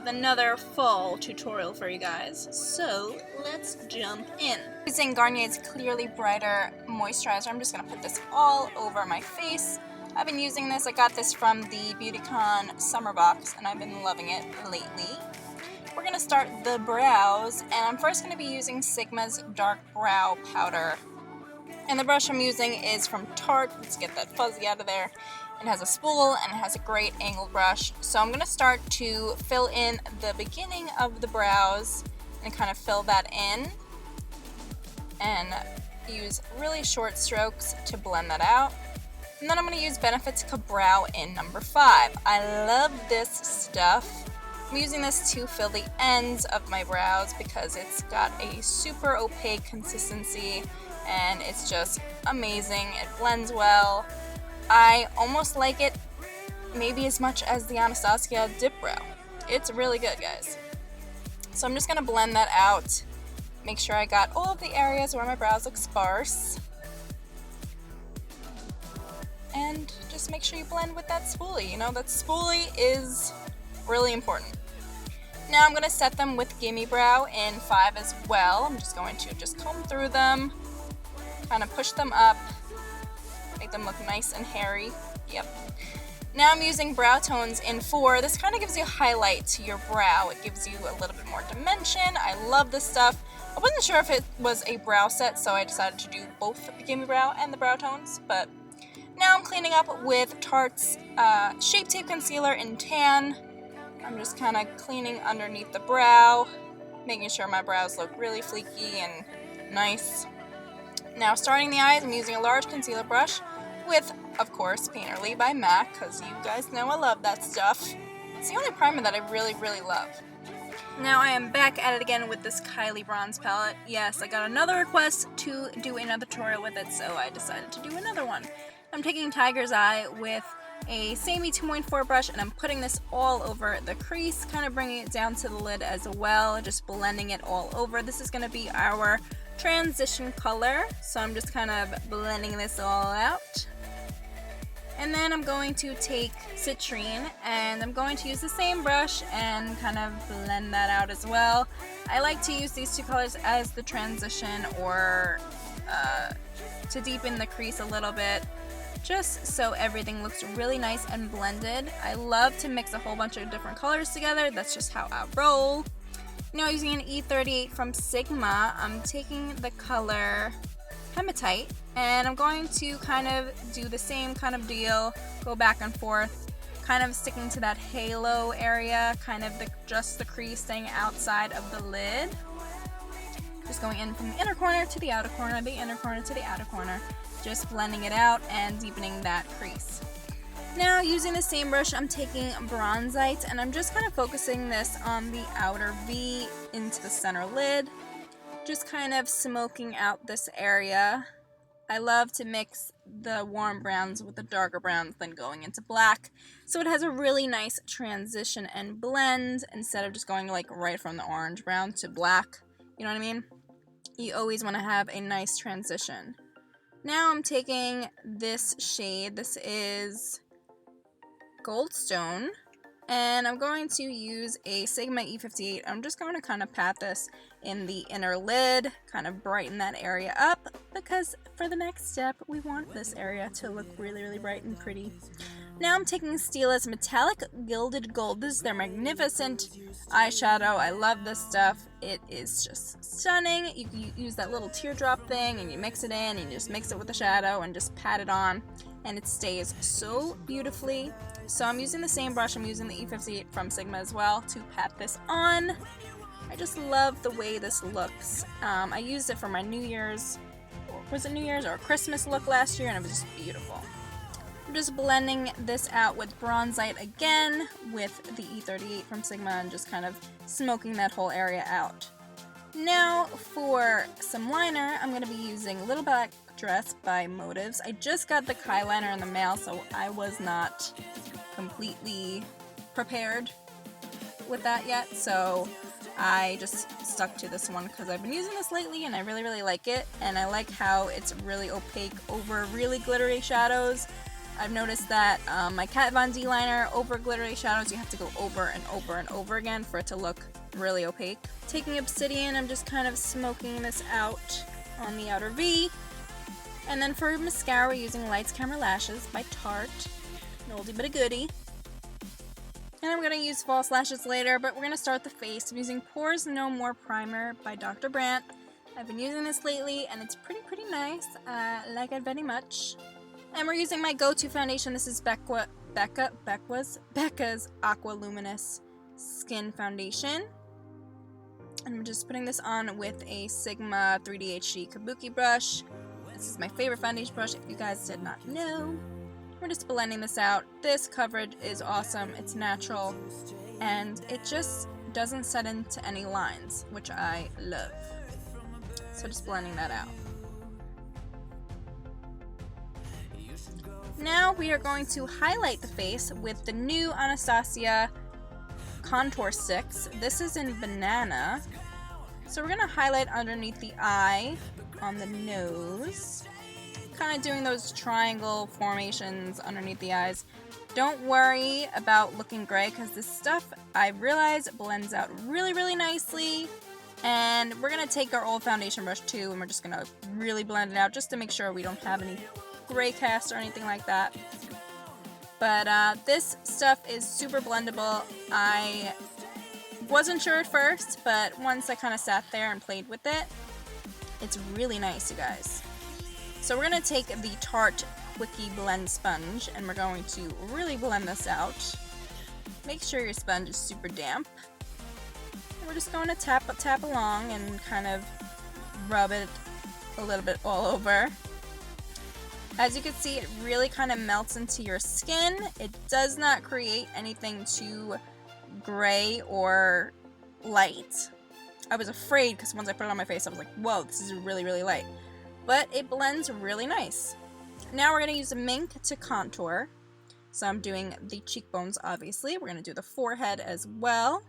with another fall tutorial for you guys. So let's jump in. Using Garnier's Clearly Brighter Moisturizer, I'm just going to put this all over my face. I've been using this. I got this from the BeautyCon summer box and I've been loving it lately. We're going to start the brows, and I'm first going to be using Sigma's Dark Brow Powder. And the brush I'm using is from Tarte. Let's get that fuzzy out of there. It has a spool and it has a great angled brush. So I'm going to start to fill in the beginning of the brows and kind of fill that in. And use really short strokes to blend that out. And then I'm going to use Benefit's Ka-Brow in number 5. I love this stuff. I'm using this to fill the ends of my brows because it's got a super opaque consistency and it's just amazing. It blends well. I almost like it maybe as much as the Anastasia Dip Brow. It's really good, guys. So I'm just going to blend that out. Make sure I got all of the areas where my brows look sparse. And just make sure you blend with that spoolie. You know, that spoolie is really important. Now I'm going to set them with Gimme Brow in 5 as well. I'm just going to just comb through them, kind of push them up, make them look nice and hairy. Yep. Now I'm using Brow Tones in 4. This kind of gives you a highlight to your brow. It gives you a little bit more dimension. I love this stuff. I wasn't sure if it was a brow set, so I decided to do both the Gimme Brow and the Brow Tones, but now I'm cleaning up with Tarte's Shape Tape Concealer in Tan. I'm just kind of cleaning underneath the brow, making sure my brows look really fleeky and nice. Now starting the eyes, I'm using a large concealer brush with, of course, Painterly by MAC, because you guys know I love that stuff. It's the only primer that I really, really love. Now I am back at it again with this Kylie bronze palette. Yes, I got another request to do another tutorial with it, so I decided to do another one. I'm taking Tiger's Eye with a Sayme 2.4 brush, and I'm putting this all over the crease, kind of bringing it down to the lid as well, just blending it all over. This is going to be our transition color, so I'm just kind of blending this all out. And then I'm going to take Citrine, and I'm going to use the same brush and kind of blend that out as well. I like to use these two colors as the transition or to deepen the crease a little bit, just so everything looks really nice and blended. I love to mix a whole bunch of different colors together. That's just how I roll. Now using an E38 from Sigma, I'm taking the color Hematite, and I'm going to kind of do the same kind of deal, go back and forth, kind of sticking to that halo area, kind of just the crease staying outside of the lid. Just going in from the inner corner to the outer corner, the inner corner to the outer corner. Just blending it out and deepening that crease. Now using the same brush, I'm taking Bronzite, and I'm just kind of focusing this on the outer V into the center lid. Just kind of smoking out this area. I love to mix the warm browns with the darker browns, then going into black. So it has a really nice transition and blend instead of just going like right from the orange brown to black. You know what I mean? You always want to have a nice transition. Now I'm taking this shade, this is Goldstone, and I'm going to use a Sigma E58. I'm just going to kind of pat this in the inner lid, kind of brighten that area up, because for the next step, we want this area to look really, really bright and pretty. Now I'm taking Stila's Metallic Gilded Gold. This is their magnificent eyeshadow. I love this stuff. It is just stunning. You can use that little teardrop thing and you mix it in and you just mix it with the shadow and just pat it on, and it stays so beautifully. So I'm using the same brush. I'm using the E58 from Sigma as well to pat this on. I just love the way this looks. I used it for my New Year's, was it New Year's or Christmas look last year, and it was just beautiful. I'm just blending this out with Bronzite again with the E38 from Sigma and just kind of smoking that whole area out. Now for some liner, I'm going to be using Little Black Dress by Motives. I just got the Eyeliner in the mail, so I was not completely prepared with that yet, so I just stuck to this one because I've been using this lately and I really, really like it, and I like how it's really opaque over really glittery shadows. I've noticed that my Kat Von D liner over glittery shadows, you have to go over and over and over again for it to look really opaque. Taking Obsidian, I'm just kind of smoking this out on the outer V. And then for mascara, we're using Lights Camera Lashes by Tarte. An oldie but a goodie. And I'm going to use false lashes later, but we're going to start the face. I'm using Pores No More Primer by Dr. Brandt. I've been using this lately, and it's pretty nice. I like it very much. And we're using my go-to foundation. This is Becca's Aqua Luminous Skin Foundation. And I'm just putting this on with a Sigma 3D HD Kabuki brush. This is my favorite foundation brush, if you guys did not know. We're just blending this out. This coverage is awesome. It's natural, and it just doesn't set into any lines, which I love. So just blending that out. Now we are going to highlight the face with the new Anastasia contour sticks. This is in Banana. So we're going to highlight underneath the eye, on the nose, kind of doing those triangle formations underneath the eyes. Don't worry about looking gray, because this stuff, I realize, blends out really nicely. And we're going to take our old foundation brush too, and we're just going to really blend it out just to make sure we don't have any gray cast or anything like that. But this stuff is super blendable. I wasn't sure at first, but once I kind of sat there and played with it, it's really nice, you guys. So we're going to take the Tarte Quickie Blend Sponge, and we're going to really blend this out. Make sure your sponge is super damp. And we're just going to tap along and kind of rub it a little bit all over. As you can see, it really kind of melts into your skin. It does not create anything too gray or light. I was afraid because once I put it on my face, I was like, whoa, this is really light. But it blends really nice. Now we're going to use a mink to contour. So I'm doing the cheekbones, obviously. We're going to do the forehead as well,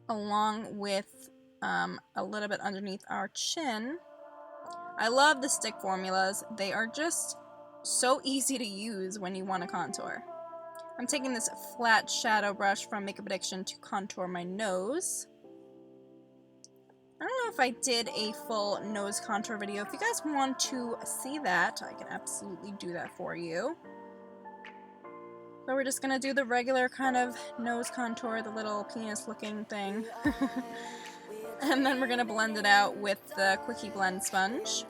along with a little bit underneath our chin. I love the stick formulas. They are just so easy to use when you want to contour. I'm taking this flat shadow brush from Makeup Addiction to contour my nose. I don't know if I did a full nose contour video. If you guys want to see that, I can absolutely do that for you. So we're just going to do the regular kind of nose contour, the little penis looking thing. And then we're going to blend it out with the Quickie Blend Sponge.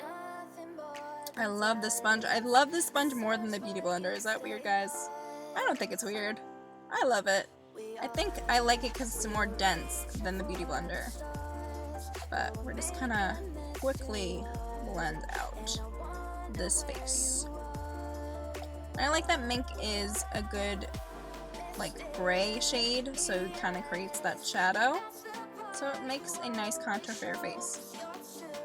I love this sponge. I love this sponge more than the Beauty Blender. Is that weird, guys? I don't think it's weird. I love it. I think I like it because it's more dense than the Beauty Blender. But we're just kind of quickly blend out this face. I like that mink is a good like gray shade, so it kind of creates that shadow. So it makes a nice contour for your face.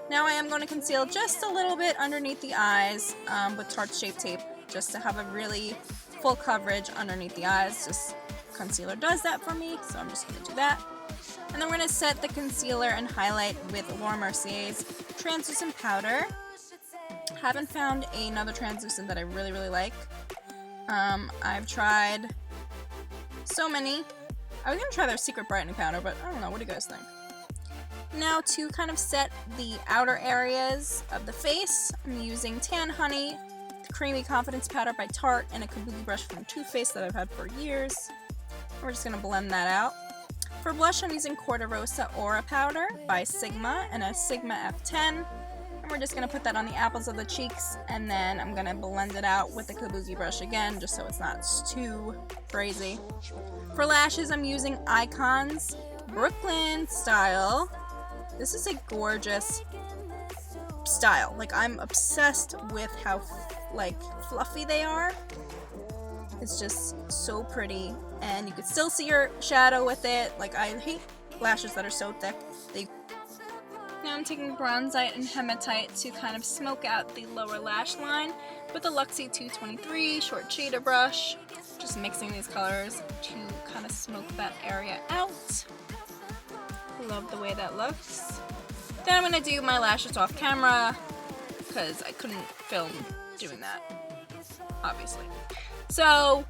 Now I am going to conceal just a little bit underneath the eyes with Tarte Shape Tape, just to have a really full coverage underneath the eyes. Just concealer does that for me, so I'm just going to do that. And then we're going to set the concealer and highlight with Laura Mercier's translucent powder. Haven't found another translucent that I really like. I've tried so many. I was going to try their Secret Brightening Powder, but I don't know. What do you guys think? Now to kind of set the outer areas of the face, I'm using Tan Honey, the Creamy Confidence Powder by Tarte, and a Kabuki brush from Too Faced that I've had for years. We're just going to blend that out. For blush, I'm using Corta Rosa Aura Powder by Sigma and a Sigma F10. And we're just going to put that on the apples of the cheeks, and then I'm going to blend it out with the Kabuki brush again, just so it's not too crazy. For lashes, I'm using iiKonn's Brooklyn Style. This is a gorgeous style. Like, I'm obsessed with how fluffy they are. It's just so pretty, and you can still see your shadow with it. Like, I hate lashes that are so thick. Now I'm taking Bronzite and Hematite to kind of smoke out the lower lash line with the Luxie 223 short shader brush. Just mixing these colors to kind of smoke that area out. Love the way that looks. Then I'm going to do my lashes off camera because I couldn't film doing that. obviously. So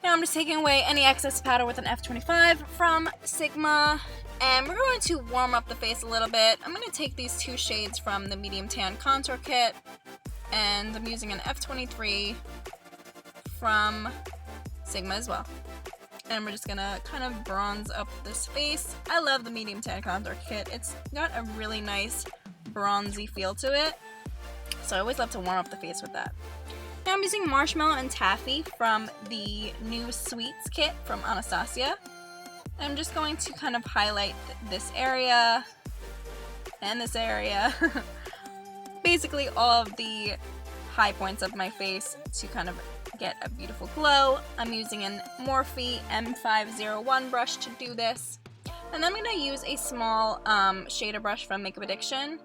now I'm just taking away any excess powder with an F25 from Sigma, and we're going to warm up the face a little bit. I'm going to take these 2 shades from the medium tan contour kit, and I'm using an F23 from Sigma as well. And we're just gonna kind of bronze up this face. I love the medium tan contour kit. It's got a really nice bronzy feel to it, so I always love to warm up the face with that. Now I'm using Marshmallow and Taffy from the new Sweets kit from Anastasia. And I'm just going to kind of highlight this area and this area. Basically all of the high points of my face to kind of get a beautiful glow. I'm using an Morphe M501 brush to do this. And then I'm going to use a small shader brush from Makeup Addiction.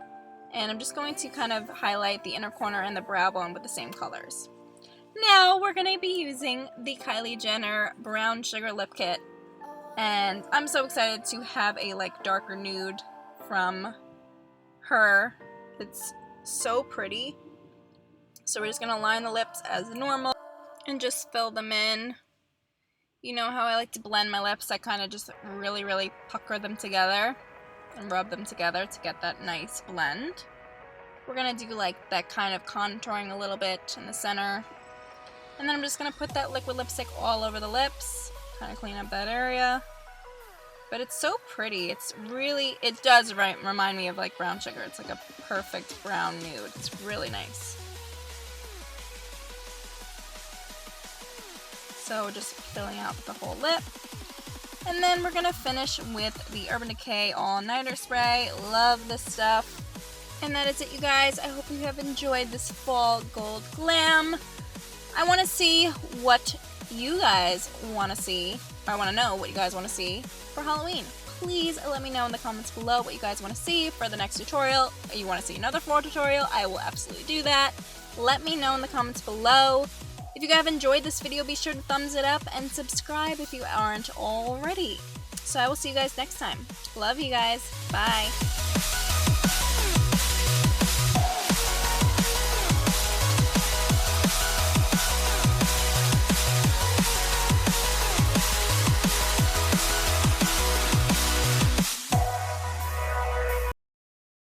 And I'm just going to kind of highlight the inner corner and the brow bone with the same colors. Now we're going to be using the Kylie Jenner Brown Sugar Lip Kit. And I'm so excited to have a like darker nude from her. It's so pretty. So we're just going to line the lips as normal and just fill them in. You know how I like to blend my lips? I kind of just really pucker them together and rub them together to get that nice blend. We're going to do like that kind of contouring a little bit in the center. And then I'm just going to put that liquid lipstick all over the lips, kind of clean up that area. But it's so pretty. It's really, it does remind me of like brown sugar. It's like a perfect brown nude. It's really nice. So just filling out the whole lip. And then we're going to finish with the Urban Decay All Nighter Spray. Love this stuff. And that is it, you guys. I hope you have enjoyed this fall gold glam. I want to see what you guys want to see. Or I want to know what you guys want to see for Halloween. Please let me know in the comments below what you guys want to see for the next tutorial. If you want to see another fall tutorial, I will absolutely do that. Let me know in the comments below. If you guys have enjoyed this video, be sure to thumbs it up and subscribe if you aren't already. So I will see you guys next time. Love you guys. Bye.